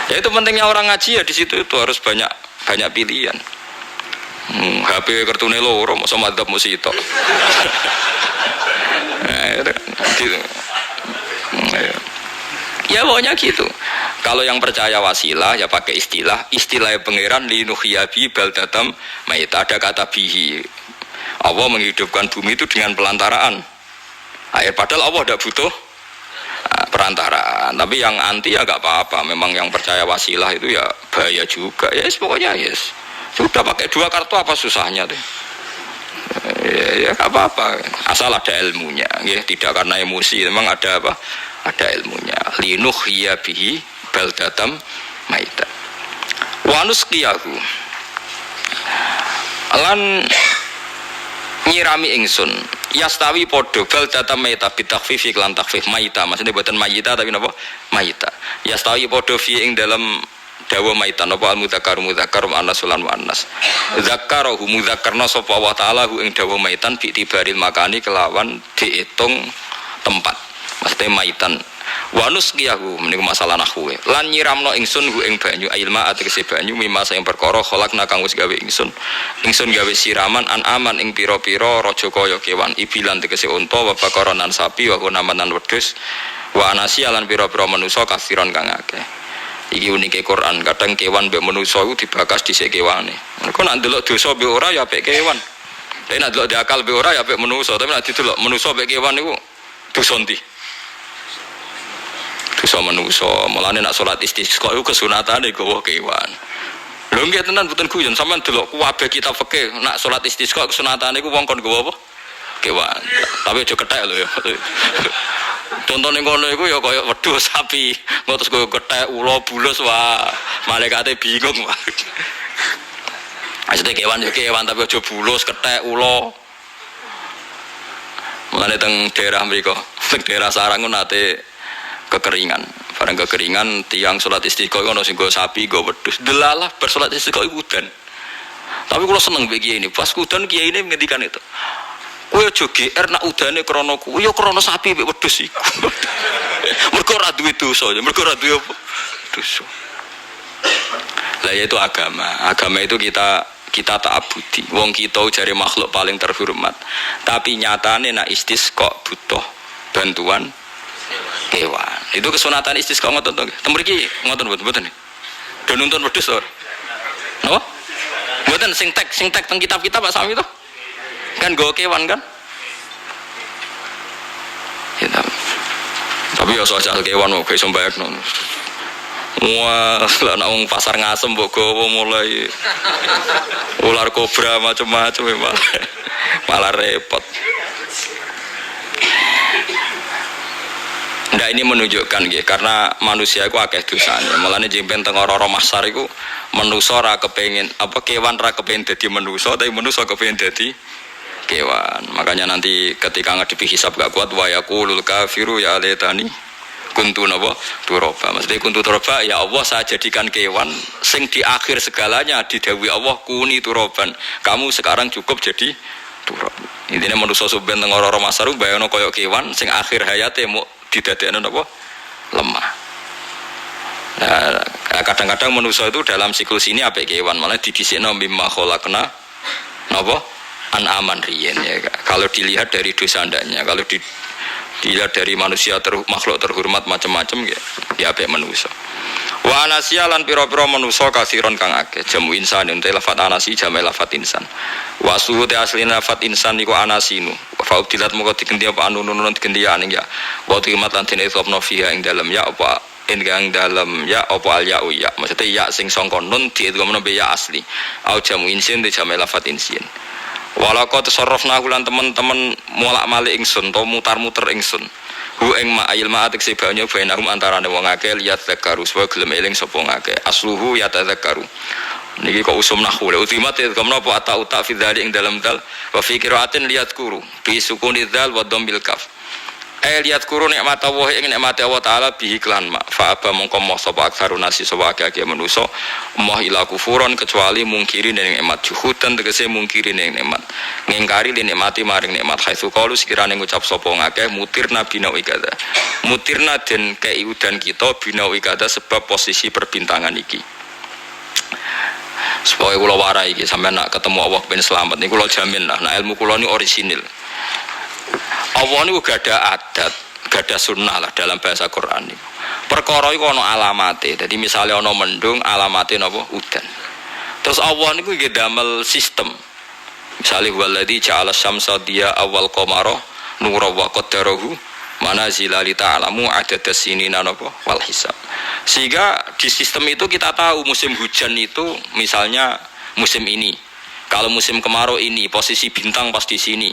Ya itu pentingnya orang ngaji ya di situ itu harus banyak pilihan. HP kartune loro mosok madzhab musitok. Ya pokoknya gitu. Kalau yang percaya wasilah ya pakai istilah pangeran linuhyabi baldatam maita, ada kata bihi. Allah menghidupkan bumi itu dengan pelantaraan air, padahal Allah tidak butuh perantaraan. Tapi yang anti ya gak apa-apa, memang yang percaya wasilah itu ya bahaya juga. Yes, pokoknya yes. Sudah pakai 2 kartu apa susahnya tuh? Ya gak apa-apa, asal ada ilmunya, ya tidak karena emosi. Memang ada apa? Ada ilmunya. Linuhya bihi baldatam maita. Wa nusqiyahu. Lan nyirami ingsun yastawi podo baldatam maita bitakfif iklan takfif maita, maksudnya buatan mayita tapi napa? Maita. Yastawi podo fi ing dalam dawa maitan apa al-mudzakkar muannas lan muannas. Zakarahu mudzakarna sapa wa ta'ala hu ing dawa maitan bi tibaril makani kelawan diitung tempat. Maksudnya maitan. Wa nusqiyahu meniku masalah nahwu. Lan nyiramno ingsun hu ing banyu ilma ategese banyu mimma sing perkara khalaqna kang wis gawe ingsun. Ingsun gawe siraman an aman ing pira-pira raja kaya kewan ibilan tegese unta wa bakaronan sapi wa kunamanan wedhus wa anasi lan pira-pira manusa kasiron kang akeh. Iki unike Quran, kadang kewan mbek manusa iku dibakas dhisik kewane. Mergo nek ndelok dosa mbek ora ya apik kewan. Tapi nek ndelok diakal mbek ora ya apik manusa, tapi nek didelok manusa mbek kewan niku dosa ndi? Dosa manusa. Mulane nek salat istisqa iku kesunatane gawa kewan. Lho nggih tenan mboten guyon, sampean delok kabeh kitab fikih nek salat istisqa kesunatane iku wong kon gawa apa? Kewan. Tapi aja kethek lho ya. Contohnya ngono iku ya kaya wedhus sapi, terus kaya gethek ula bulus wah, malaikate bingung wah. Maksudnya kewan ya kewan tapi aja bulus, kethek ula. Mulane teng daerah mriko, teng daerah sarang ku nate kekeringan. Bareng kekeringan tiang salat istisqa ono sing go sapi, go wedhus. Delalah bersalat istisqa iku udan. Tapi kula seneng mbek kiai ini, pas udan kiai ini ngendikan itu. Kowe aja GR nak udane krana kuwi ya krana sapi mek wedhus iku. Mergo ora duwe dosa, mergo ora duwe apa? Dosa. Lah ya itu agama. Agama itu kita ta'abudi. Wong kita jare makhluk paling terhormat. Tapi nyatane nak istisqa butuh bantuan kewan. Itu kesunatan istisqa ngoten to. Tem mriki ngoten mboten. Do nuntun wedhus to. Napa? Mboten sing tek teng kitab-kitab Pak Sami to. Kan go kewan kan ya, tapi ya soal kewan mau kayak sombayek non wah lah nang pasar ngasem mbok gowo mulai ular kobra macam-macam ya malah repot. Ndak ini menunjukkan nggih karena manusia iku akeh dosane. Mulane jemben teng ora masar iku manusa ra kepengin apa kewan ra kepengin dadi manusa tapi manusa kepengin dadi kewan. Makanya nanti ketika ngadepi hisab gak kuat wa yaqulul kafiru ya laitani kuntu napa turaba. Maksudnya kuntu turaba ya Allah saya jadikan kewan sing di akhir segalanya didhawuhi Allah kuni turaban. Kamu sekarang cukup jadi turab. Intine manusa sampeyan teng ora masaru bayangno kaya kewan sing akhir hayate mau didadekno napa lemah. Nah, kadang-kadang manusa itu dalam siklus ini apik kewan malah didhisikno mimma khalaqna napa an-aman riyen ya. Kalau dilihat dari dosa ndaknya, kalau dilihat dari manusia makhluk terhormat macam-macam ya apik manusia. Wa anasiya lan pira-pira manusa kasiron kang akeh jamu insan ente lafat anasi jamu lafat insan. Wa suhute asline lafat insan niku anasinu. Fa udilat moko digendi apa anunun digendi aning ya. Wa timat lan dene sopno fiha ing dalem ya apa ing dalem ya apa al ya ya. Maksudnya ya sing sangka nun diitung be ya asli. Au jamu insin di jamu lafat insin. Walaqad tasarrafna lan teman-teman molak-malik ingsun to mutar-muter ingsun hu ing ma'il ma'atik sebanya bainahum antarane wong akeh liat zakaru supaya gelem eling sapa ngakeh asluhu ya tadzakaru niki kok usum nahwu le ultimat itu menapa fi dzalik ing dalam dal wa fi qiraatin liat kuru bi sukuni dzal wa dhammil kaf lihat kuru nikmat Allah ing nikmate Allah taala bihi klan mak fa aba mongko moh sapa aksarun nasi sapa akeh manusa moh ila kufuron kecuali mungkiri ning nikmat juhudan tegese mungkiri ning nikmat ngingkari li nikmati maring nikmat haitsu qalu sekirane ngucap sapa ngakeh mutirna bina ikada mutirna den kei udan kita bina ikada sebab posisi perbintangan iki supaya kula warai iki sampeyan nak ketemu Allah ben selamat niku kula jamin lah ilmu kula ni orisinil. Allah ini gak ada adat, gak ada sunnah lah dalam bahasa Quran ini. Perkara itu ada alamatnya. Jadi misalnya ada mendung, alamatnya apa? Udan. Terus Allah ini gak damel sistem. Misalnya waladhi ja'ala syamsa dia awal qamara nura wa qaddarahu manazila li ta'lamu adada sinina wal hisab. Sehingga di sistem itu kita tahu musim hujan itu misalnya musim ini. Kalau musim kemarau ini posisi bintang pas di sini.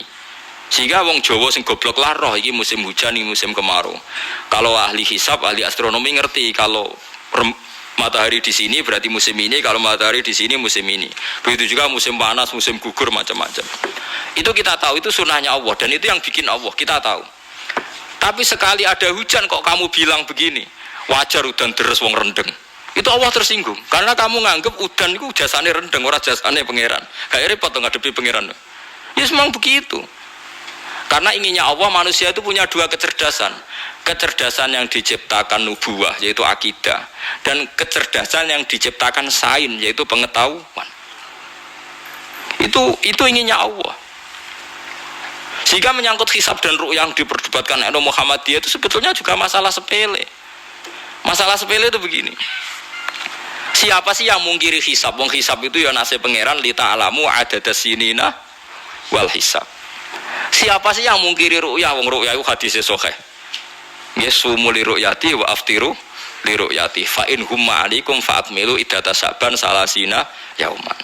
Sehingga wong Jawa sing goblok lah roh iki musim hujan iki musim kemarau. Kalau ahli hisab, ahli astronomi ngerti kalau matahari di sini berarti musim ini, kalau matahari di sini musim ini. Begitu juga musim panas, musim gugur macam-macam. Itu kita tahu, itu sunnahnya Allah dan itu yang bikin Allah, kita tahu. Tapi sekali ada hujan kok kamu bilang begini, wajar udan deres wong rendeng. Itu Allah tersinggung karena kamu nganggep udan itu jasane rendeng, ora jasane pangeran. Gak repot ngadepi pangeran. Ya memang begitu. Karena inginnya Allah manusia itu punya dua kecerdasan. Kecerdasan yang diciptakan nubuwah yaitu akidah dan kecerdasan yang diciptakan sains yaitu pengetahuan. Itu inginnya Allah. Sehingga menyangkut hisab dan ru'yah yang diperdebatkan oleh Muhammadiyah itu sebetulnya juga masalah sepele. Masalah sepele itu begini. Siapa sih yang mungkiri hisab? Wong hisab itu ya nasib pangeran li ta'lamu adada sinina wal hisab. Siapa sih yang mungkiri ru'yah? Wong ru'yah itu hadis sahih. Yesumu li ru'yati wa aftiru li ru'yati fa in humma alaikum fa akmilu iddata saban salasina yauman.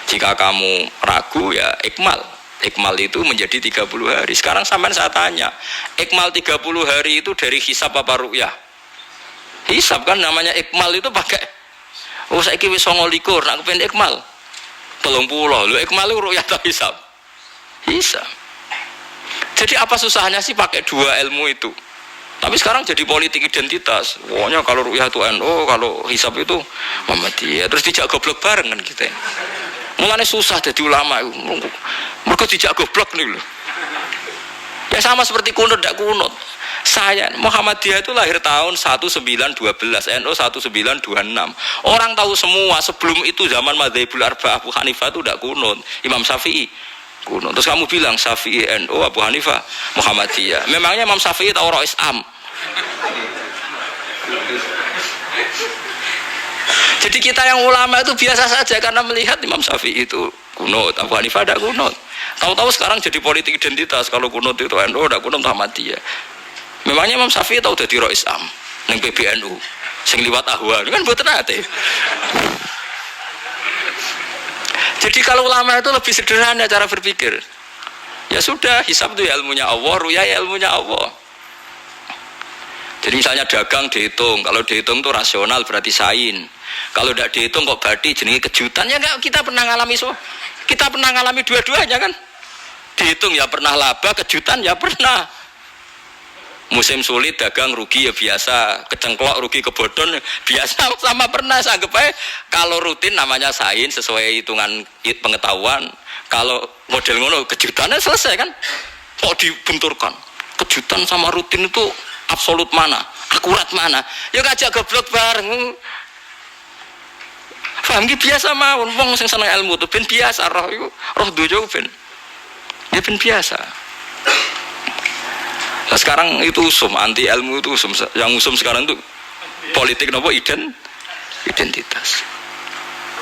Jika kamu ragu ya ikmal. Ikmal itu menjadi 30 hari. Sekarang sampean saya tanya, ikmal 30 hari itu dari hisab apa ru'yah? Hisab kan namanya ikmal itu pakai saiki wis 29 nak kepen ikmal 30. Lho ikmal itu ru'yah ta hisab? Hisab. Jadi apa susahnya sih pakai dua ilmu itu? Tapi sekarang jadi politik identitas. Pokoknya kalau ru'yah itu NU, kalau hisab itu Muhammadiyah. Terus dijak goblok bareng kan kita. Mulanya susah jadi ulama. Mereka dijak goblok nih loh. Ya sama seperti kunut, tidak kunut. Saya Muhammadiyah itu lahir tahun 1912, NU 1926. Orang tahu semua sebelum itu zaman Madzhabul Arba'ah Abu Hanifah itu tidak kunut. Imam Syafi'i kuno. Terus kamu bilang Syafi'i NU, Abu Hanifah Muhammadiyah. Memangnya Imam Syafi'i tahu Rois Am? Jadi kita yang ulama itu biasa saja karena melihat Imam Syafi'i itu kunut, Abu Hanifah ada kunut. Tahu-tahu sekarang jadi politik identitas kalau kunut itu NU, ada kunut Muhammadiyah. Memangnya Imam Syafi'i tahu jadi Rois Am ning PBNU sing liwat ahwa kan mboten ate. Jadi kalau ulama itu lebih sederhana cara berpikir. Ya sudah, hisab itu ya ilmunya Allah, ru'yah ya ilmunya Allah. Jadi misalnya dagang dihitung, kalau dihitung itu rasional berarti sain. Kalau tidak dihitung kok berarti jenenge kejutan ya enggak, kita pernah ngalami kita pernah ngalami dua-duanya kan. Dihitung ya pernah laba, kejutan ya pernah. Musim sulit dagang rugi ya biasa, kecengklok rugi kebodhon biasa sama pernah. Anggap aja kalau rutin namanya sains sesuai hitungan pengetahuan. Kalau model ngono kejutannya selesai kan. Kok dibenturkan? Kejutan sama rutin itu absolut mana? Akurat mana? Ya ngajak goblok bareng. Paham ki biasa mawon wong sing seneng ilmu tuh ben biasa roh iku, roh dojo ben. Ya ben biasa. Nah, sekarang itu usum, anti ilmu itu usum. Yang usum sekarang itu politik nopo identitas.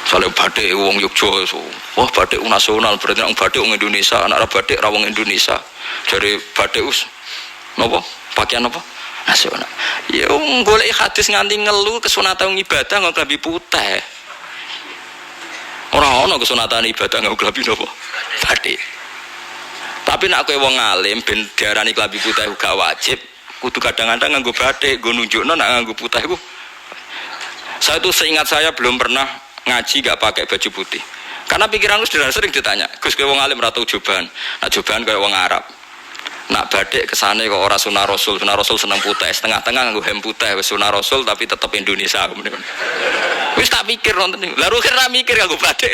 Soalnya batik wong Yogyakarta, wah batik nasional berarti orang batik wong Indonesia, anak batik rawang Indonesia. Jadi batik nopo pakaian nopo nasional. Ya wong golek hadis nganti ngelu kesunatan ibadah nggak klambi putih. Orang kesunatan ibadah nggak klambi nopo batik. Tapi nak kowe wong alim ben diarani klambi putih gak wajib, kudu kadang-kadang nganggo batik, nggo nunjukno nak nganggo putih iku. Saya itu seingat saya belum pernah ngaji gak pakai baju putih. Karena pikiranku sederhana, sering ditanya, "Gus kowe wong alim ra tau joban." Nah joban kaya wong Arab. Nak batik kesane kok ora sunah rasul seneng putih, setengah-tengah nganggo hem putih wis sunah rasul tapi tetep Indonesia. Wis tak pikir nonton niku. Lah rugen ra mikir nganggo batik.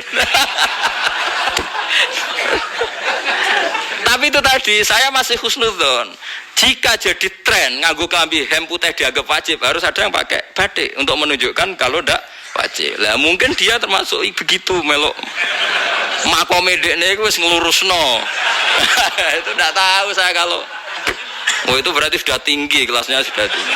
Tapi itu tadi saya masih husnudzon. Jika jadi tren nganggo klambi hem putih dianggap wajib, harus ada yang pakai batik untuk menunjukkan kalau ndak wajib. Lah mungkin dia termasuk begitu melok. Makome dekne iku wis nglurusno. Itu ndak tahu saya kalau itu berarti sudah tinggi, kelasnya sudah tinggi.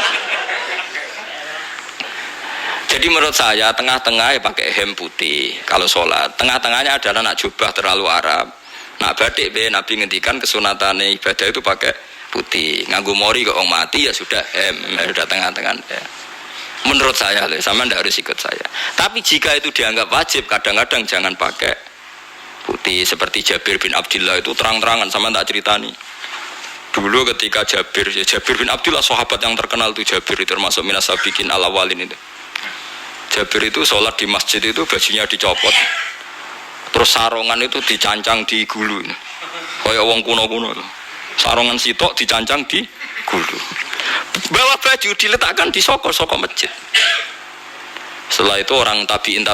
Jadi menurut saya tengah-tengah ya pakai hem putih kalau sholat. Tengah-tengahnya adalah nak jubah terlalu Arab. Nak batik be Nabi ngendikan kesunatan ibadah itu pakai putih. Nganggo mori kok orang mati ya sudah hem, sudah tengah-tengah. Ya. Menurut saya, sama ndak harus ikut saya. Tapi jika itu dianggap wajib, kadang-kadang jangan pakai putih. Seperti Jabir bin Abdullah itu terang-terangan, sama tak ceritani. Dulu ketika Jabir bin Abdullah sahabat yang terkenal itu Jabir itu termasuk minas sabiqin al-awwalin itu. Jabir itu sholat di masjid itu bajunya dicopot. Terus sarongan itu dicancang di gulu. Kayak wong kuno-kuno itu. Sarongan sitok dicancang di gulu. Bawa baju diletakkan di soko-soko masjid. Setelah itu orang tabiin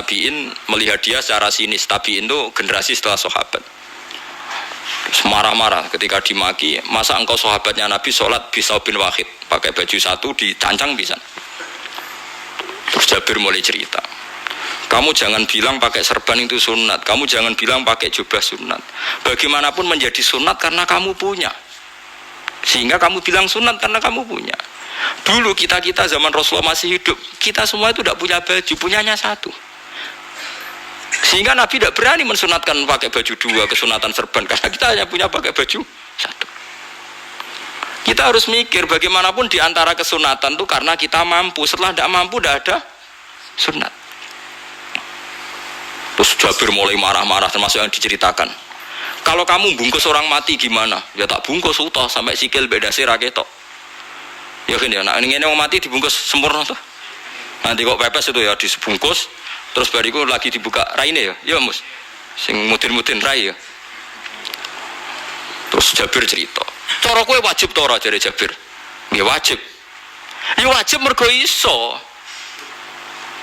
melihat dia secara sinis. Tabiin itu generasi setelah sahabat. Terus marah-marah ketika dimaki. Masa engkau sahabatnya Nabi sholat bisa bin wahid. Pakai baju satu dicancang bisa. Terus Jabir mulai cerita. Kamu jangan bilang pakai serban itu sunat. Kamu jangan bilang pakai jubah sunat. Bagaimanapun menjadi sunat karena kamu punya. Sehingga kamu bilang sunat karena kamu punya. Dulu kita zaman Rasulullah masih hidup, kita semua itu tidak punya baju, punyanya satu. Sehingga Nabi tidak berani mensunatkan pakai baju dua, kesunatan serban, karena kita hanya punya pakai baju satu. Kita harus mikir bagaimanapun di antara kesunatan itu karena kita mampu. Setelah tidak mampu tidak ada sunat. Terus Jabir mulai marah-marah, termasuk yang diceritakan. Kalau kamu bungkus orang mati gimana? Ya tak bungkus utuh sampai sikil beda sih raketok. Ya kan ya, nah ini orang mati dibungkus sempurna tuh. Nanti kok pepes itu ya dibungkus, terus bariku lagi dibuka raine ya mus. Sing mudin-mudin rai ya. Terus Jabir cerita. Cara kowe wajib ta ora jare Jabir? Ya wajib. Ya wajib mergo iso.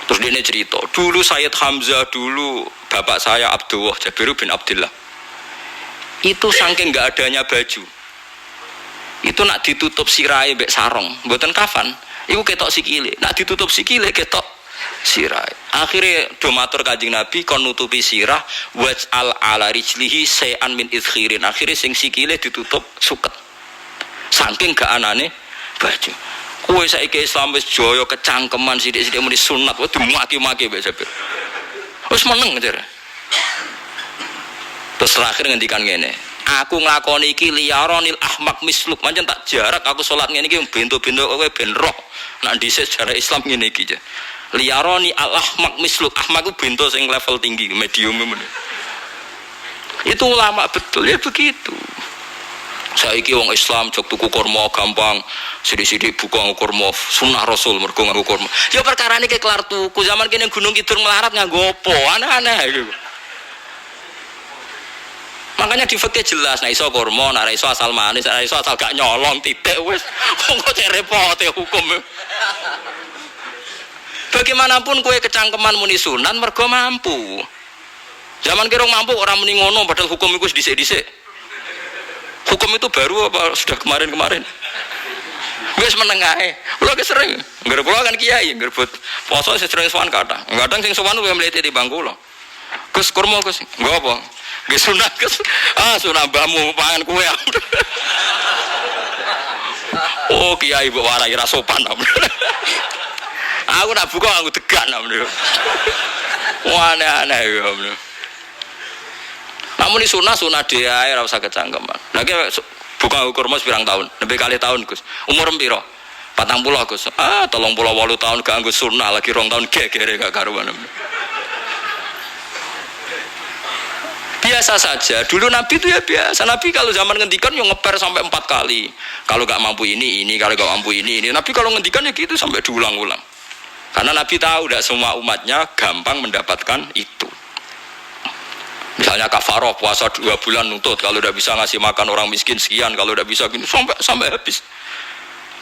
Terus dia cerita, dulu Sayyid Hamzah, dulu bapak saya Abdullah, Jabir bin Abdullah. Itu saking enggak adanya baju. Itu nak ditutup sirai mbek sarong, mboten kafan. Iku ketok sikile. Nak ditutup sikile ketok sirai. Akhirnya do matur Kanjeng Nabi kon nutupi sirah waj'al ala rijlihi sayan min idkhirin. Akhirnya sing sikile ditutup suket. Saking gak anane baju. Kowe saiki Islam wis jaya kecangkeman sithik-sithik muni sunat wae dimaki-maki mbek Jabir. Wis meneng jar. Terus terakhir ngendikan ngene, aku nglakoni iki liyaronil ahmak misluk, pancen tak jarak aku salat ngene iki bento-bento kowe ben roh. Nek dhisik sejarah Islam ngene iki ya. Liyaroni al ahmak misluk, ahmak ku bento sing level tinggi, medium ngene. Itu ulama betul ya begitu. Saiki wong Islam jog tuku kurma gampang, sithik-sithik buka kurma sunah Rasul mergo nganggo kurma. Ya perkarane ke kelar tuku, zaman kene Gunung Kidul melarat nganggo apa? Aneh-aneh iki. Makanya di fikih jelas, nek iso kurma, nek iso asal manis, nek iso asal gak nyolong titik wis. Wong kok cek repote hukum. Bagaimanapun kowe kecangkeman muni sunat mergo mampu. Zaman kira mampu orang muni ngono padahal hukum iku wis dhisik-dhisik. Hukum itu baru apa sudah kemarin-kemarin? Wis menengahe. Kula ki sering, ngger kula kan kiai, ngger poso sering sowan kathah. Kadang sing sowan luwih mlete di bangku lho. Gus kurma Gus, nggo apa? Nggih sunat Gus. Ah sunah mbahmu pangan kowe. Oh kiai mbok warai ra sopan. Aku nak buka aku tegan amne. Wah aneh-aneh ya amne. Namun ini sunah dia ora usah kecangkeman. Lagi buka kurma pirang tahun, lebih kali tahun Gus. Umur piro? 40 Gus. 38 tahun gak nggo sunah lagi 2 tahun gegere gak karuan. Biasa saja. Dulu Nabi itu ya biasa. Nabi kalau zaman ngendikan yang ngeper sampai 4 kali. Kalau gak mampu ini, kalau gak mampu ini. Nabi kalau ngendikan ya gitu sampai diulang-ulang. Karena Nabi tahu tidak semua umatnya gampang mendapatkan itu. Misalnya kafaroh puasa 2 bulan nuntut, kalau udah bisa ngasih makan orang miskin sekian, kalau udah bisa gini sampai habis.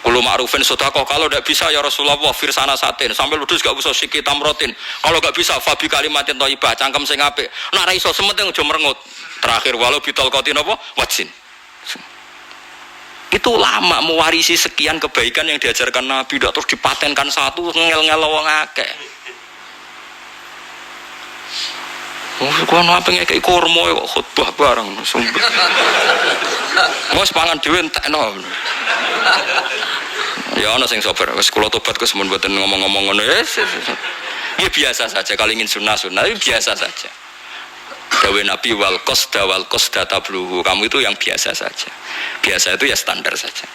Kulo ma'rufin sedekah, kalau udah bisa ya Rasulullah firsana satin, sampai ludus gak usah sikit tamrotin. Kalau gak bisa fabi kalimatin thayyibah, cangkem sing apik. Nek ra iso sementing aja merengut. Terakhir walau bitol kotin apa? Wajin. Itu lama mewarisi sekian kebaikan yang diajarkan Nabi, tidak terus dipatenkan satu ngel-ngel wong akeh. Kau apa ngekei kurma kok khutbah bareng, sumpah. Mau sepangan dewi entekno. Ya ana sing sabar, wis kula tobat ke semun mboten ngomong-ngomong ngono. Ya biasa saja, kalau ingin sunnah biasa saja. Dawe Nabi wal qasda tabluhu, kamu itu yang biasa saja. Biasa itu ya standar saja.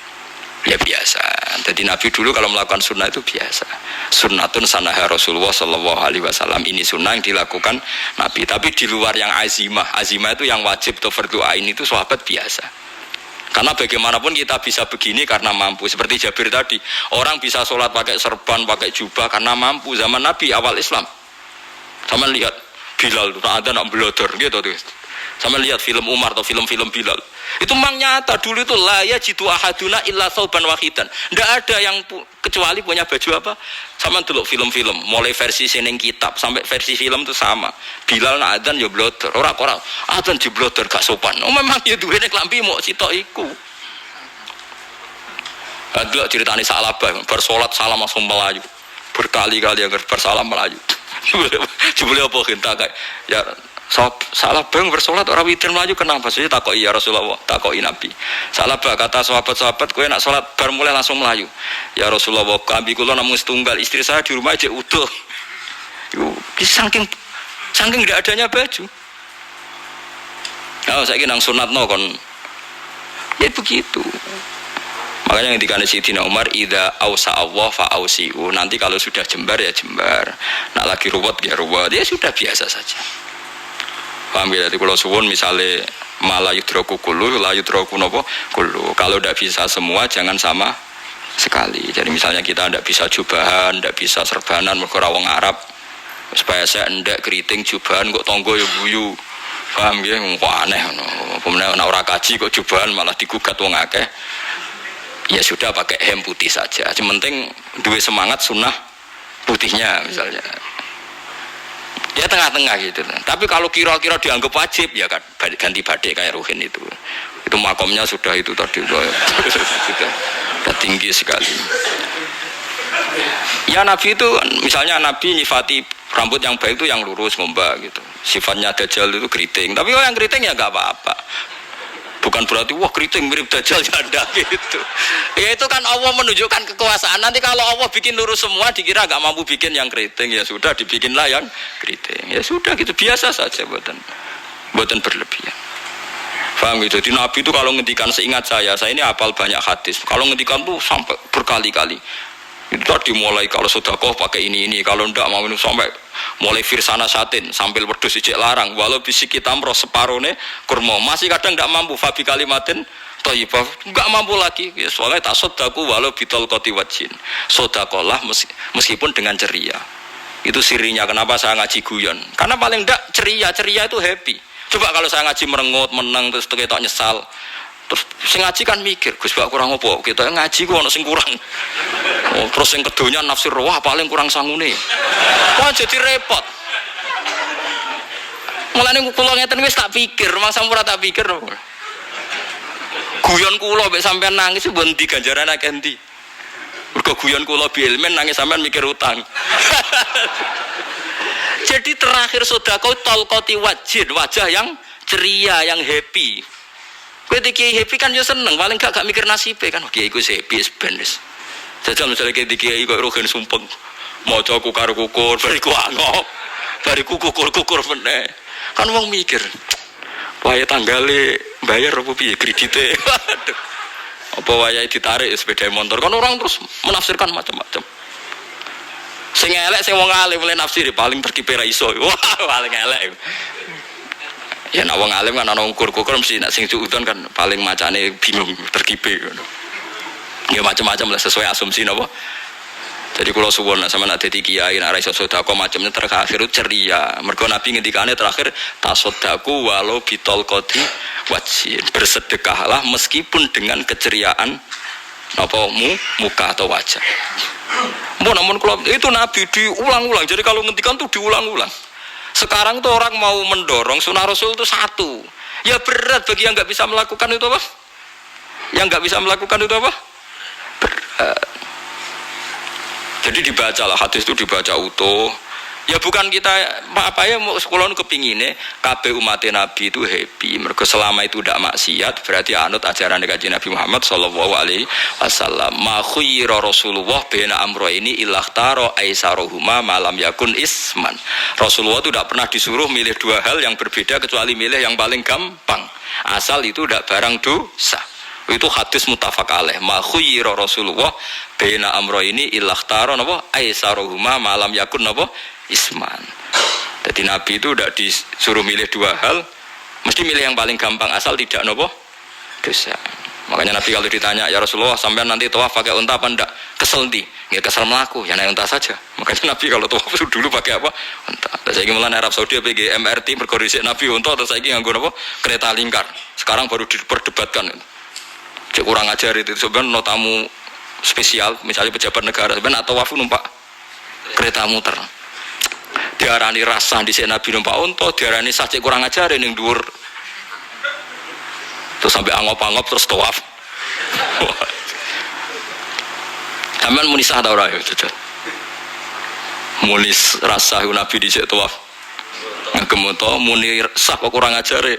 Ya biasa. Jadi Nabi dulu kalau melakukan sunnah itu biasa. Sunnatun sanaha Rasulullah sallallahu alaihi wasallam, ini sunnah yang dilakukan Nabi. Tapi di luar yang azimah itu yang wajib atau fardhu ain itu sahabat biasa. Karena bagaimanapun kita bisa begini karena mampu. Seperti Jabir tadi, orang bisa sholat pakai serban, pakai jubah karena mampu. Zaman Nabi awal Islam, sama lihat Bilal, ada nak belodor gitu tuh. Sama lihat film Umar atau film-film Bilal. Itu memang nyata dulu itu la yajidu ahaduna illa thawban wahidan. Tidak ada yang kecuali punya baju apa? Sama dulu film-film, mulai versi seneng kitab sampai versi film itu sama. Bilal nak adzan ya blodor, ora adzan di blodor gak sopan. Oh memang ya duwene klambi mau sitok iku. Ada ceritane Salabah bersolat salam langsung melayu. Berkali-kali agar bersalam melayu. Jebule apa kita kayak ya salah bang bersolat orang witir melayu kenapa sih? Takoi ya Rasulullah, takoi Nabi. Salah bah kata sahabat-sahabat, kowe nak solat bar mulai langsung melayu. Ya Rasulullah, kami kula namung setunggal, istri saya di rumah aja utuh. Saking tidak adanya baju. Nah, saya nang sunatno kon. Ya begitu. Makanya ketika Sayyidina Umar idza ausa Allah fa ausiu. Nanti kalau sudah jembar ya jembar. Nak lagi ruwet ya ruwet. Ya sudah biasa saja. Paham ya? Jadi kalau suwun misalnya malah yudroku kullu, la yudroku nopo kullu. Kalau tidak bisa semua jangan sama sekali. Jadi misalnya kita tidak bisa jubahan, tidak bisa serbanan mergo wong Arab. Supaya saya ndak keriting jubahan kok tonggo ya guyu. Paham ya? Kok aneh ngono. Pemenang nek ora kaji kok jubahan malah digugat wong akeh. Ya sudah pakai hem putih saja. Yang penting dua semangat sunnah putihnya misalnya. Ya tengah-tengah gitu. Tapi kalau kira-kira dianggap wajib ya kan ganti badai kayak Ruhin itu. Itu makomnya sudah itu tadi sudah tinggi sekali. Ya Nabi itu misalnya Nabi nyifati rambut yang baik itu yang lurus ngombak gitu. Sifatnya Dajjal itu keriting. Tapi kalau yang keriting ya nggak apa-apa. Bukan berarti wah keriting mirip Dajjal janda gitu. Ya itu kan Allah menunjukkan kekuasaan. Nanti kalau Allah bikin lurus semua dikira gak mampu bikin yang keriting, ya sudah dibikinlah yang keriting. Ya sudah gitu biasa saja buatan berlebihan. Paham gitu. Di Nabi itu kalau ngendikan seingat saya ini hafal banyak hadis. Kalau ngendikan tuh sampai berkali-kali. Itu tadi mulai kalau sedekah pakai ini, kalau ndak mau sampai mulai firsana satin sambil wedhus ijek larang walau bisik kita amroh separone kurma masih kadang ndak mampu fabi kalimatin thayyibah nggak mampu lagi ya soalnya tak sedekah walau bitol qati wajin sedekahlah meskipun dengan ceria. Itu sirinya kenapa saya ngaji guyon, karena paling ndak ceria itu happy. Coba kalau saya ngaji merengut menang terus ketok nyesal. Terus sing ngaji kan mikir, Gus bak kurang apa? Kita ngaji kok ono sing kurang. Oh, terus sing kedonya nafsir wah paling kurang sangune. Wah jadi repot. Mulane kula ngeten wis tak pikir, mangsa ora tak pikir. Guyon kula mek sampean nangis mbon ndi ganjaran akeh ndi. Mergo guyon kula bilmen nangis sampean mikir utang. Jadi terakhir sedekah talqati wajhin, wajah yang ceria, yang happy. Kowe iki happy kan yo seneng, paling gak mikir nasibe kan. Oke, iku happy sebenes. Jajal misalnya kayak iki kok Ruhin sumpeng. Maca kukar-kukur, bariku angop. Bariku kukur-kukur meneh. Kan wong mikir. Wae tanggale bayar apa piye kredite. Waduh. Apa wayahe ditarik sepeda motor. Kan orang terus menafsirkan macam-macam. Sing elek sing wong alim mulai nafsir paling terkipe ra iso. Wah, paling elek. Ya nak wong alim kan ana ukur-ukur mesti nak sing suudon kan paling macane bingung terkipe ngono. Ya macam-macam lah sesuai asumsi napa. Jadi kalau suwon sama nak dadi kiai nak ra iso sedekah macamnya terakhir ceria. Mergo Nabi ngendikane terakhir tasodaku walau bitol koti wajin. Bersedekahlah meskipun dengan keceriaan apa muka atau wajah. Namun kalau itu Nabi diulang-ulang. Jadi kalau ngendikan tuh diulang-ulang. Sekarang tuh orang mau mendorong sunnah Rasul itu satu. Ya berat bagi yang nggak bisa melakukan itu apa? Yang nggak bisa melakukan itu apa? Berat. Jadi dibacalah hadis itu dibaca utuh. Ya bukan kita apa ya sekolah kepinginnya kabeh umat Nabi itu happy. Mereka selama itu tidak maksiat berarti anut ajaran Kanjeng Nabi Muhammad sallallahu alaihi wasallam. Ma khuyira Rasulullah baina amro ini ilakhtaro aisarohuma malam yakun isman. Rasulullah itu tidak pernah disuruh milih dua hal yang berbeda kecuali milih yang paling gampang. Asal itu tidak barang dosa. Itu hadis muttafaq alaih. Ma khuyira Rasulullah baina amro ini ilakhtaro napa aisarohuma malam yakun napa isman. Jadi Nabi itu tidak disuruh milih dua hal, mesti milih yang paling gampang asal tidak nopo dosa. Makanya Nabi kalau ditanya, ya Rasulullah sampean nanti tawaf pakai unta apa enggak? Kesel ndi? Nggih kesel melaku, ya naik unta saja. Makanya Nabi kalau tawaf dulu pakai apa? Unta. Terus saiki mulane Arab Saudi PG MRT mergo dhisik Nabi unta terus saiki nganggo napa? Kereta lingkar. Sekarang baru diperdebatkan. Cek kurang ajar itu sebenarnya tamu spesial, misalnya pejabat negara sebenarnya tawaf numpak kereta muter. Diarani rasa di sini Nabi numpak unta, diarani saja kurang ajar yang dhuwur. Terus sampai angop-angop terus tawaf. Sampeyan muni sah ta ora ya, Jujur. Muni rasa Nabi di sini tawaf. Ngemoto muni sah kok kurang ajar e.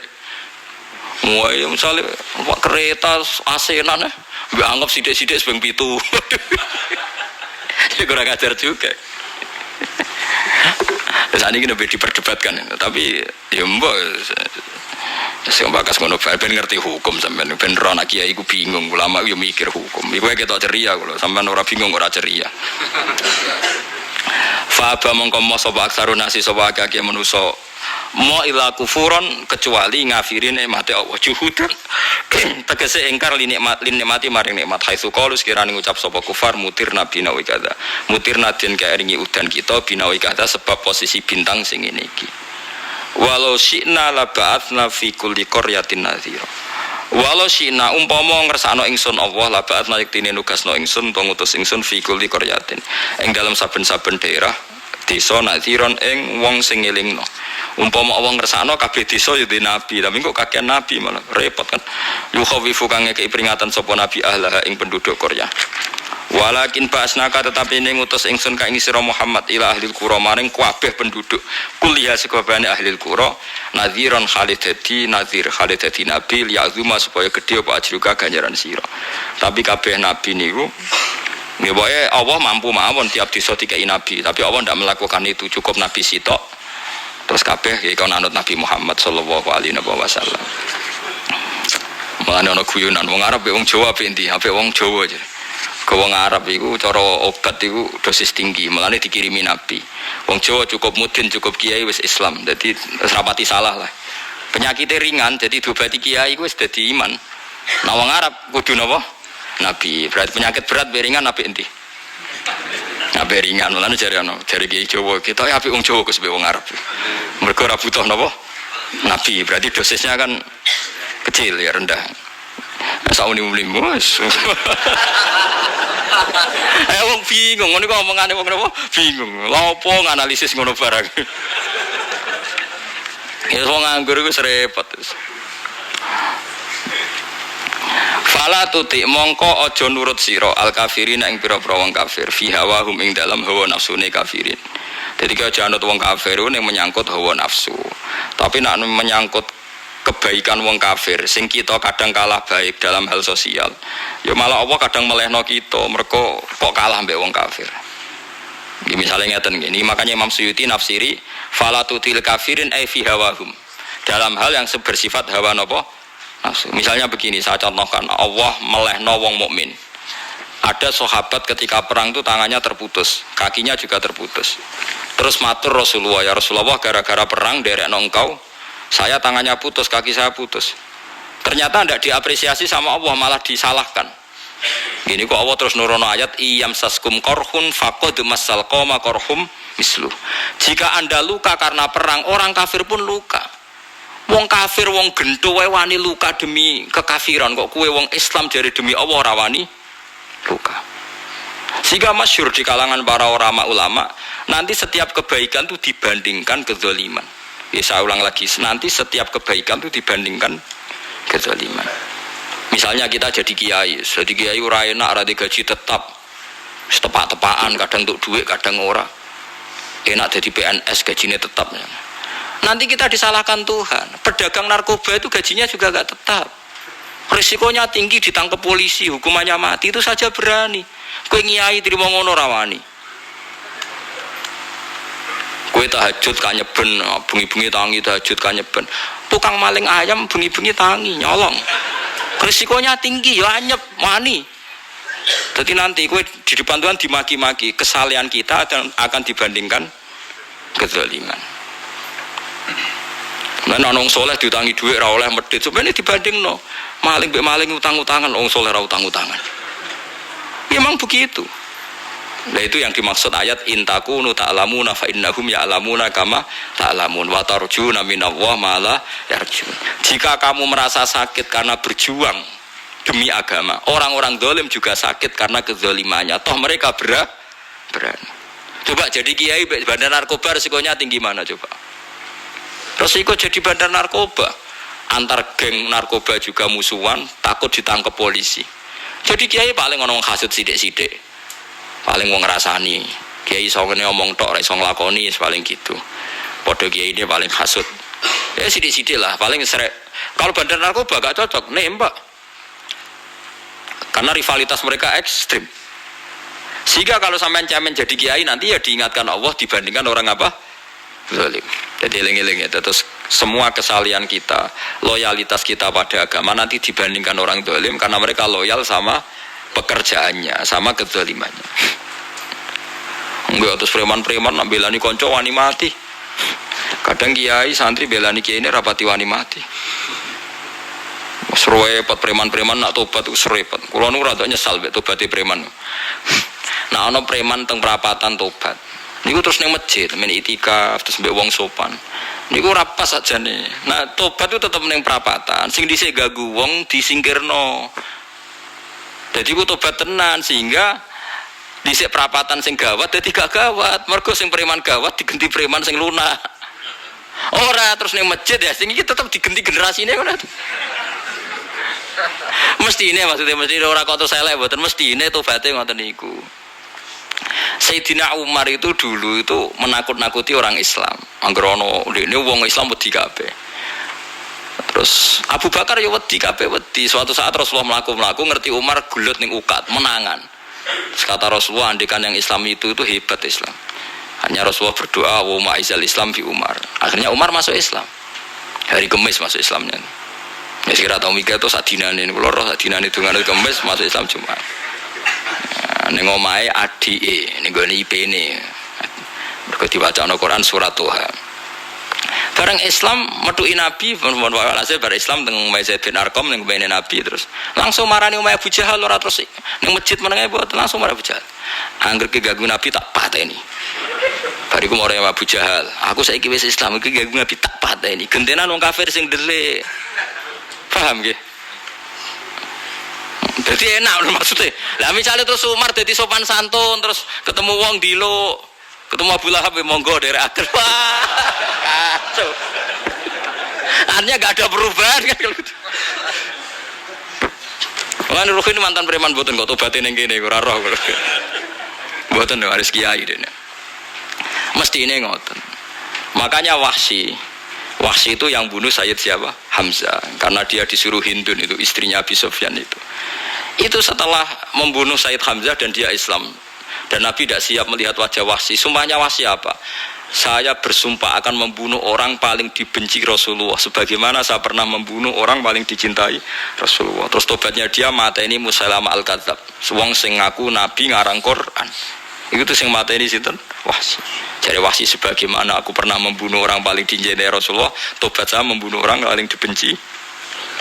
Mulai misalnya numpak kereta asenan mbek anggap sithik-sithik sebeng 7. Ya kurang ajar juga. Saat ini lebih diperdebatkan, tapi ya mbak, saya bakas ngono, ben ngerti hukum sampean, ben ro anak kiai ku bingung, ulama yo mikir hukum, iku kita ceria kalau sampean ora bingung ora ceria. Fa mongko mo sapa aksarun nasi sapa akeh manusa mo ila kufuron kecuali ngafirin nikmate Allah juhudan tegese ingkar nikmati maring nikmat haitsu qalu sekirane ngucap sapa kufar mutir nabi nawi kada mutir nadin kaeringi udan kita binawi kada sebab posisi bintang sing ngene iki walau syi'na la ba'atsna fi kulli qaryatin nadhira walau syi'na umpama ngersakno ingsun Allah la ba'atsna yektine nugasno ingsun utawa ngutus ingsun fi kulli qaryatin ing dalam saben-saben daerah desa nadhiron ing wong sing ngelingno umpama Allah ngersakno kabeh desa ya nabi tapi kok kakean nabi malah repot kan yukhawifu kang ngekeki peringatan sapa nabi ahlah ing penduduk Korea walakin basnaka tetapi ning ngutus ingsun ka ing sira Muhammad ila ahli qura maring kabeh penduduk kuliah sekabehane ahli qura nadhiron khalidati nadhir khalidati nabi yazuma supaya gedhe apa ajruka ganjaran sira tapi kabeh nabi niku nggih wae Allah mampu mawon tiap desa dikai nabi tapi Allah ndak melakukan itu cukup nabi sitok terus kabeh ya kon anut Nabi Muhammad sallallahu alaihi wasallam. Mulane ana guyonan wong Arab wong Jawa ape endi? Ape wong Jawa aja. Ke wong Arab iku cara obat iku dosis tinggi, mulane dikirimi Nabi. Wong Jawa cukup mudin, cukup kiai wis Islam. Dadi rapati salah lah. Penyakitnya ringan jadi diobati kiai wis dadi iman. Nah wong Arab kudu napa? Nabi. Berarti penyakit berat beringan ape endi? Ape ringan, mulane jare ana, jare kiai Jawa kita apik wong Jawa kus wong Arab. Mergo ora butuh napa? Nabi, berarti dosisnya kan kecil ya rendah. Sauni-uni mus. Wong bingung, ngono kok omongane wong napa? Bingung. Lha opo nganalisis ngono barang. Ya wong nganggur iku repot. Fala tuti mongko aja nurut sira al kafirin ing pira-pira wong kafir fi hawahum ing dalam hawa nafsune kafirin. Dadi aja anut wong kafir ning menyangkut hawa nafsu. Tapi nek menyangkut kebaikan wong kafir sing kita kadang kalah baik dalam hal sosial. Ya malah Allah kadang melehno kita mergo kok kalah mbek wong kafir. Iki misale ngeten ngene, makanya Imam Suyuti nafsiri fala tutil kafirin ai fi hawahum. Dalam hal yang bersifat hawa napa? Misalnya begini, saya contohkan, Allah melehno wong mukmin. Ada sahabat ketika perang itu tangannya terputus, kakinya juga terputus. Terus matur Rasulullah, ya Rasulullah gara-gara perang derekno engkau, saya tangannya putus, kaki saya putus. Ternyata tidak diapresiasi sama Allah, malah disalahkan. Ini kok Allah terus nurono ayat iyam saskum korhun faqad masal qoma korhum mislu. Jika Anda luka karena perang, orang kafir pun luka. Wong kafir wong gento wae wani luka demi kekafiran, kok kue wong Islam jare demi Allah ora wani luka. Sehingga masyhur di kalangan para ulama, nanti setiap kebaikan itu dibandingkan kezaliman. Ya saya ulang lagi, nanti setiap kebaikan itu dibandingkan kezaliman. Misalnya kita jadi kiai ora enak, ora gaji tetap, tepak-tepakan, kadang untuk duit, kadang ora. Enak jadi PNS gajinya tetap. Nanti kita disalahkan Tuhan. Pedagang narkoba itu gajinya juga gak tetap. Risikonya tinggi, ditangkap polisi, hukumannya mati, itu saja berani. Kowe ngiyai trimo ngono rawani. Kowe tahajud kanyeben, bengi-bengi tangi tahajud kanyeben. Tukang maling ayam bengi-bengi tangi nyolong. Risikonya tinggi, ya anyep wani. Jadi nanti kowe di depan Tuhan dimaki-maki, kesalahan kita akan dibandingkan kezaliman. Nek ana wong saleh diutangi dhuwit ora oleh medhit, sebenarnya dibandingno maling mbek maling utang-utangan, wong saleh ora utang-utangan. Memang begitu. Nah itu yang dimaksud ayat intakunu ta'lamuna fa innahum ya'lamuna kama ta'lamun wa tarjuna minallah ma la yarjun. Jika kamu merasa sakit karena berjuang demi agama, orang-orang zalim juga sakit karena kezalimannya. Toh mereka berani. Coba jadi kiai bandar narkoba risikonya tinggi mana coba? Resiko jadi bandar narkoba, antar geng narkoba juga musuhan, takut ditangkap polisi. Jadi kiai paling ngomong hasud sidik-sidik, paling wong ngrasani. Kiai songene ngomong tok, ora iso nglakoni, paling gitu. Padha kiai ini paling hasud. Ya sidik-sidik lah, paling serek. Kalau bandar narkoba gak cocok, nembak. Karena rivalitas mereka ekstrim. Sehingga kalau sampean cemen jadi kiai nanti ya diingatkan Allah dibandingkan orang apa? Zalim. Jadi eling-eling ya, terus semua kesalahan kita, loyalitas kita pada agama nanti dibandingkan orang zalim karena mereka loyal sama pekerjaannya, sama kezalimannya. Enggak, terus preman-preman nak belani konco wani mati. Kadang kiai santri belani kiai ini rapati wani mati. Serepet preman-preman nak tobat itu serepet. Kulo nu rada nyesal mek tobate preman. Nah ana preman teng perapatan tobat. Niku terus ning masjid, men itikaf terus mbek wong sopan. Niku ora pas ajane. Nah, tobat itu tetep ning perapatan. Sing dhisik ganggu wong disingkirno. Dadi ku tobat tenan sehingga dhisik perapatan sing gawat dadi gak gawat. Mergo sing preman gawat diganti preman sing lunak. Ora terus ning masjid ya sing iki tetep diganti generasine ngono. Mestine maksudnya mesti ora kok terus elek mboten mestine tobaté ngoten niku. Sayyidina Umar itu dulu itu menakut-nakuti orang Islam. Anggerono ini wong Islam wedi kabeh. Terus Abu Bakar ya wedi kabeh wedi. Suatu saat Rasulullah mlaku-mlaku ngerti Umar gulut ning ukat, menangan. Terus kata Rasulullah andikan yang Islam itu hebat Islam. Hanya Rasulullah berdoa wa ma'izal Islam fi Umar. Akhirnya Umar masuk Islam. Hari Kamis masuk Islamnya. Ya kira tau mikir to sadinane kula roh sadinane dungane Kamis masuk Islam Jumat. Ning omahe adike ning gone IP-ne. Mergo diwacana Quran surat Toha. Bareng Islam metuki Nabi, walhasil bar Islam teng Zaid bin Arqam ning bene Nabi terus langsung marani omahe Abu Jahal ora terus ning masjid menenge boten langsung marani Abu Jahal. Angger keganggu Nabi tak pateni. Bariku marani Abu Jahal, aku saiki wis Islam iki ganggu Nabi tak pateni. Gentenan wong kafir sing delik. Paham nggih? Jadi enak lho maksudnya. Lah misalnya terus Umar jadi sopan santun terus ketemu wong dilo, ketemu Abu Lahab monggo dari akhir. Wah. Kacau. Artinya gak ada perubahan kan kalau gitu. Lan Ruhin mantan preman mboten kok tobaté ning kene ora roh. Mboten lho harus kiai dene. Mestine ngoten. Makanya Wahsy itu yang bunuh Sayyid siapa? Hamzah. Karena dia disuruh Hindun itu istrinya Abi Sufyan itu. Itu setelah membunuh Sayyid Hamzah dan dia Islam. Dan Nabi tidak siap melihat wajah Wahsy. Sumpahnya Wahsy apa? Saya bersumpah akan membunuh orang paling dibenci Rasulullah. Sebagaimana saya pernah membunuh orang paling dicintai Rasulullah. Terus tobatnya dia mateni Musailamah al-Kadzab. Wong sing ngaku Nabi ngarang Quran. Itu sing mateni sinten? Wahsy. Jadi Wahsy sebagaimana aku pernah membunuh orang paling dicintai Rasulullah, tobat saya membunuh orang paling dibenci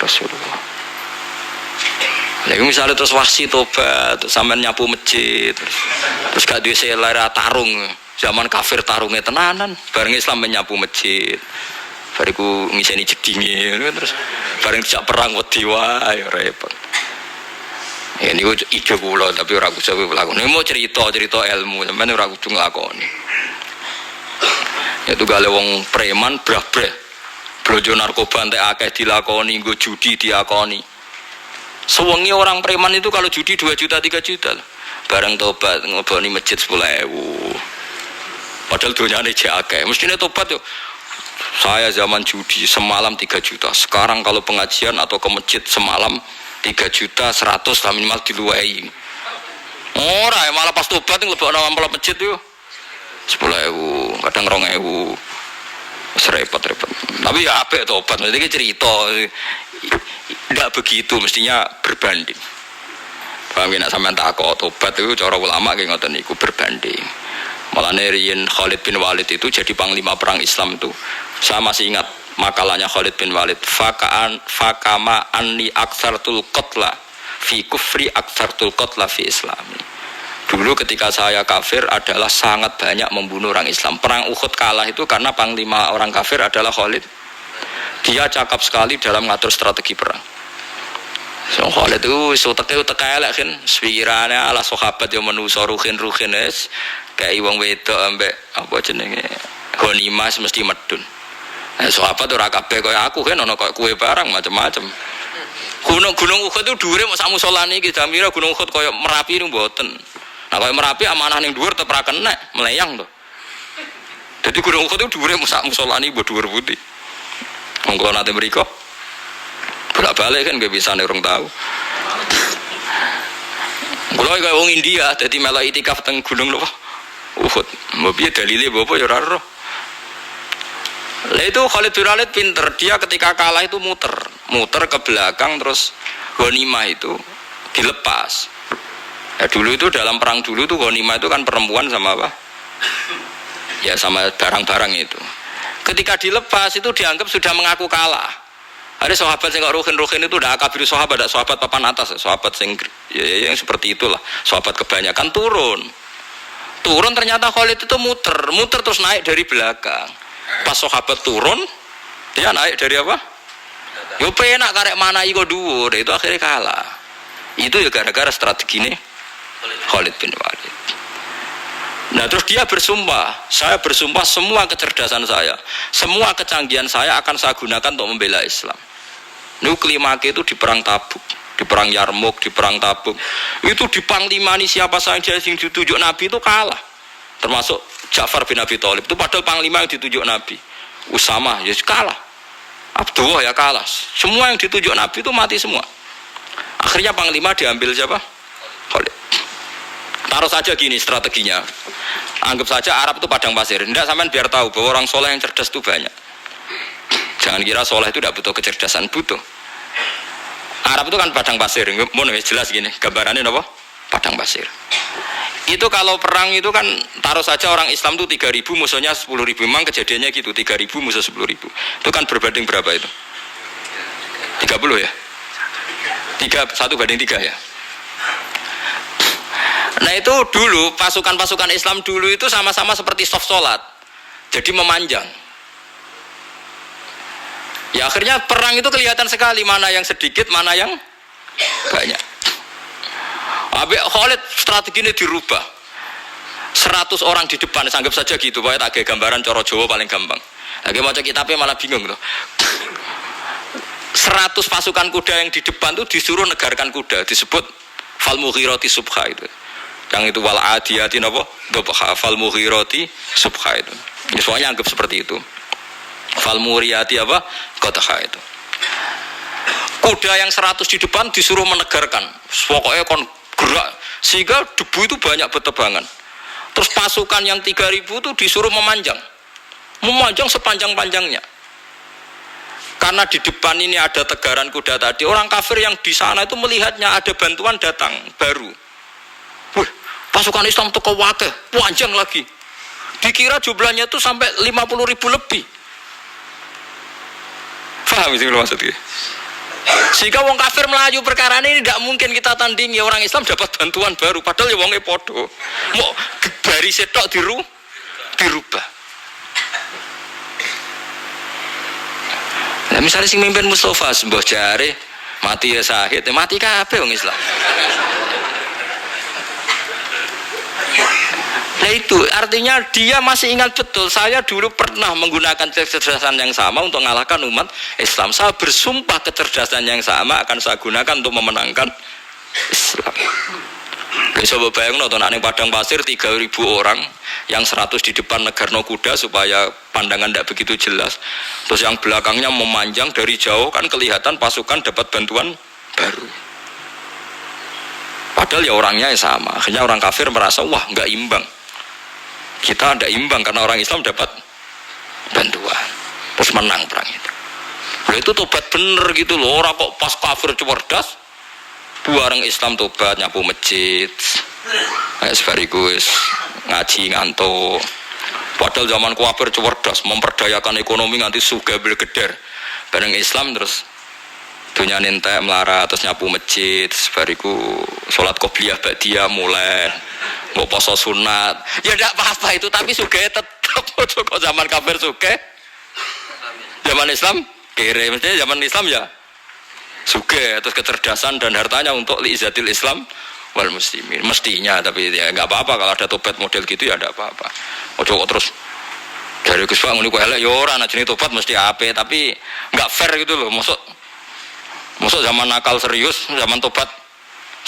Rasulullah. Lagi misalnya terus wasi tobat, sampean nyapu masjid, terus gak duwe selera tarung, zaman kafir tarungnya tenanan, bareng Islam menyapu masjid, bariku ngiseni jedinge, terus bareng dijak perang wedi wae repot. Ya niku ide kula tapi ora kudu lakoni. Ini mau cerita ilmu, sampeyan ora kudu nglakoni. Ya tugale wong preman brah-breh. Blojo narkoba entek akeh dilakoni, nggo judi diakoni. Sewengi orang preman itu kalau judi 2 juta 3 juta. Bareng tobat ngoboni masjid 10.000. Padahal donyane jek akeh. Mestine tobat yo. Saya zaman judi semalam 3 juta. Sekarang kalau pengajian atau ke masjid semalam 3 juta 100 lah minimal diluwei. Ora malah pas tobat nglebokno amplop masjid yo 10.000, kadang 2.000. Repot-repot. Tapi ya apik tobat, mesti cerita. Tidak begitu, mestinya berbanding. Paham ya, sampean takok tobat itu cara ulama nggih ngoten niku berbanding. Malane riyen Khalid bin Walid itu jadi panglima perang Islam itu. Saya masih ingat makalahnya Khalid bin Walid. Fakama anni aktsartul qatla fi kufri aktsartul qatla fi islami. Dulu ketika saya kafir adalah sangat banyak membunuh orang Islam. Perang Uhud kalah itu karena panglima orang kafir adalah Khalid. Dia cakap sekali dalam ngatur strategi perang. So Khalid itu utek elek kan, pikirane ala sahabat yo manusa ruhin es kayak wong wedok ambek apa jenenge ghanimah mesti medun. Sahabat ora kabeh kaya aku kan ana kaya kue barang macam-macam. Gunung Uhud itu dhuwure mok sak musolane iki jamira Gunung Uhud kaya Merapi niku mboten. Nah kaya Merapi amanah ning dhuwur tetep ra kenek, meleyang to. Dadi Gunung Uhud itu dhuwure mok sak musolane mbok dhuwur putih. Wong kula nate mriko bolak-balik kan gak bisa nih orang tahu. Kula kaya wong India dadi melok itikaf teng gunung lho. Uhud. Mbok piye dalile apa ya ora ero. Lah itu Khalid bin Walid pinter, dia ketika kalah itu muter ke belakang terus ghanimah itu dilepas. Ya dulu itu dalam perang dulu tuh ghanimah itu kan perempuan sama apa? Ya sama barang-barang itu. Ketika dilepas itu dianggap sudah mengaku kalah. Ada sahabat yang ruhin itu udah akabir sahabat, ada sahabat papan atas, sahabat yang seperti itulah. Sahabat kebanyakan turun ternyata Khalid itu muter terus naik dari belakang. Pas sahabat turun, dia naik dari apa? Yo penak karek mana iko dhuwur, itu akhirnya kalah. Itu ya gara-gara strategi ini Khalid bin Walid. Nah terus dia bersumpah, saya bersumpah semua kecerdasan saya, semua kecanggihan saya akan saya gunakan untuk membela Islam. Nuklimake itu di perang Tabuk, di perang Yarmouk, di perang Tabuk. Itu di panglimani siapa saja yang ditunjuk Nabi itu kalah. Termasuk Ja'far bin Abi Thalib itu padahal panglima yang ditunjuk Nabi. Usama ya kalah. Abdullah ya kalah. Semua yang ditunjuk Nabi itu mati semua. Akhirnya panglima diambil siapa? Khalid. Taruh saja gini strateginya. Anggap saja Arab itu padang pasir. Tidak sampean biar tahu bahwa orang soleh yang cerdas itu banyak. Jangan kira soleh itu tidak butuh kecerdasan, butuh. Arab itu kan padang pasir. Mau jelas gini, gambarannya apa? Padang pasir. Itu kalau perang itu kan taruh saja orang Islam itu 3.000 musuhnya 10.000. Memang kejadiannya gitu, 3.000 musuh 10.000. Itu kan berbanding berapa itu? 30 ya? 1:3 ya? Nah itu dulu pasukan-pasukan Islam dulu itu sama-sama seperti soft sholat, jadi memanjang. Ya akhirnya perang itu kelihatan sekali mana yang sedikit, mana yang banyak. Habis Khalid strateginya dirubah. 100 orang di depan, anggap saja gitu, pokoknya tak kayak gambaran coro Jawa paling gampang. Lagi mau kitabnya malah bingung loh. 100 pasukan kuda yang di depan itu disuruh negarkan kuda, disebut fal mughirati subha itu. Yang itu wal adiyati napa? Dhabha fal mughirati subha itu. Ini soalnya anggap seperti itu. Fal muriyati apa? Qadha itu. Kuda yang 100 di depan disuruh menegarkan. Pokoknya kon gerak sehingga debu itu banyak bertebangan. Terus pasukan yang 3.000 itu disuruh memanjang sepanjang-panjangnya. Karena di depan ini ada tegaran kuda tadi, orang kafir yang di sana itu melihatnya ada bantuan datang baru. Wih, pasukan Islam teko wakeh, panjang lagi. Dikira jumlahnya itu sampai 50.000 lebih. Paham itu maksudnya? Sehingga wong kafir melayu perkara ini tidak mungkin kita tandingi. Orang Islam dapat bantuan baru padahal ya wonge podo. Mau dari setok dirubah. Nah, misalnya sing mimpin Mustafa mbah jare mati ya syahid, mati kabeh wong Islam. Nah itu artinya dia masih ingat betul, saya dulu pernah menggunakan kecerdasan yang sama untuk mengalahkan umat Islam. Saya bersumpah kecerdasan yang sama akan saya gunakan untuk memenangkan Islam. Coba bayang nonton ning padang pasir 3.000 orang, yang 100 di depan negarno kuda supaya pandangan tidak begitu jelas. Terus yang belakangnya memanjang dari jauh kan kelihatan pasukan dapat bantuan baru. Padahal ya orangnya sama. Akhirnya orang kafir merasa wah nggak imbang. Kita tidak imbang karena orang Islam dapat bantuan. Terus menang perang itu. Nah, itu tobat bener gitu loh. Orang kok pas kafir cerdas, bareng Islam tobat nyapu masjid. Kayak sebarigus ngaji ngantuk. Padahal zaman kafir cerdas, memperdayakan ekonomi nganti sugih bergeder. Bareng Islam terus dunia nentek melarat, terus nyapu masjid, sebariku sholat qobliyah ba'diyah mulai mau poso sunat, ya tidak apa-apa itu, tapi sugih tetap. Kok zaman kafir sugih, zaman Islam kere, mestinya zaman Islam ya sugih, terus kecerdasan dan hartanya untuk liizatil Islam wal muslimin, mestinya. Tapi ya nggak apa-apa kalau ada tobat model gitu ya, tidak apa-apa. Ojo terus dari Gus Pak ngene kok elek ya ora, ana jenenge tobat mesti ape, tapi nggak fair gitu loh. Masuk zaman nakal serius, zaman tobat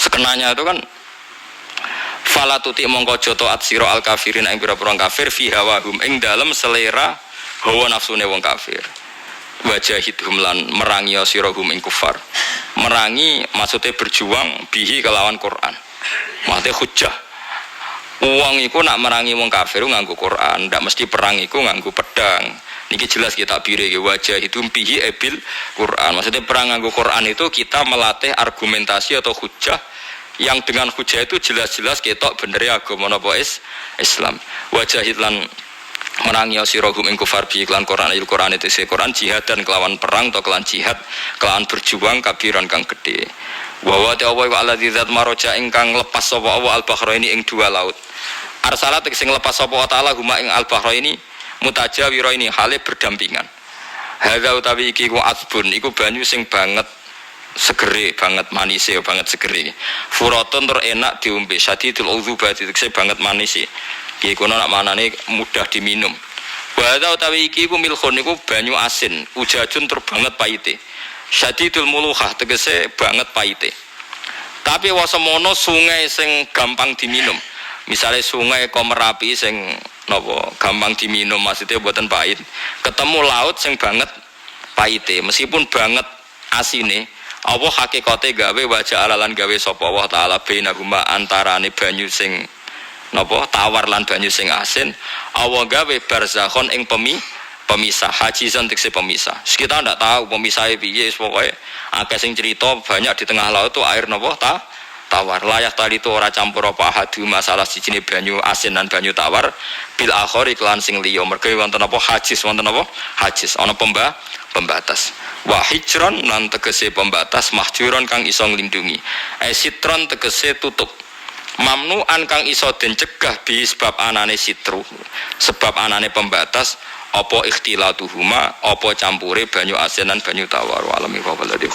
sekenanya itu kan fala tuti mongko joto atsira al kafirin ing pira-pira kafir fi hawahum ing dalem selera hawa nafsune wong kafir. Wajahidhum lan merangi sirahum ing kufar. Merangi maksudnya berjuang bihi kelawan Quran. Maksudnya hujjah. Wong iku nak merangi wong kafir nganggo Quran, ndak mesti perang iku nganggo pedang. Niki jelas kita bire wajah itu bihi ebil Quran. Maksudnya perang nganggo Quran itu kita melatih argumentasi atau hujjah yang dengan hujjah itu jelas-jelas ketok bener agama napa Islam. Wajahid lan merangi sirahum ing kufar bi iklan Quran il Quran itu Quran jihad dan kelawan perang atau kelawan jihad kelawan berjuang kabiran kang gede. Wa wa ta'ala wa alladzi zat maroja ingkang lepas sapa Allah al-bahraini ing dua laut. Arsalat sing lepas sapa taala huma ing al-bahraini mutajawira ini hale berdampingan. Hadza utawi iki ku asbun iku banyu sing banget segere banget manise banget segere. Furatun tur enak diombe sadidul udzubati tekse banget manise. Iki kono nak manane mudah diminum. Hadza utawi iki ku milkhun iku banyu asin, ujajun tur banget paite. Sadidul muluhah tegese banget paite. Tapi wasemono sungai sing gampang diminum. Misalnya sungai Komerapi sing napa gampang diminum maksudnya buatan pahit. Ketemu laut sing banget paite meskipun banget asine. Allah hakikate gawe wajah alalan gawe sapa Allah taala bainahuma antarane banyu sing napa tawar lan banyu sing asin. Allah gawe barzakhon ing pemisah hajizan tekse pemisah. Kita ndak tahu pemisahnya piye pokoke akeh sing cerita banyak di tengah laut tuh air napa tawar layak tadi itu ora campur apa hadu masalah sijine banyu asin dan banyu tawar bil akhir iklan sing liya mergo wonten apa hajiz wonten apa hajiz ana pembatas wa hijron lan tegese pembatas mahjuron kang iso nglindungi sitron tegese tutup mamnuan kang iso den cegah bi sebab anane sitru sebab anane pembatas apa ikhtilatuhuma apa campure banyu asin dan banyu tawar wa alami wa baladi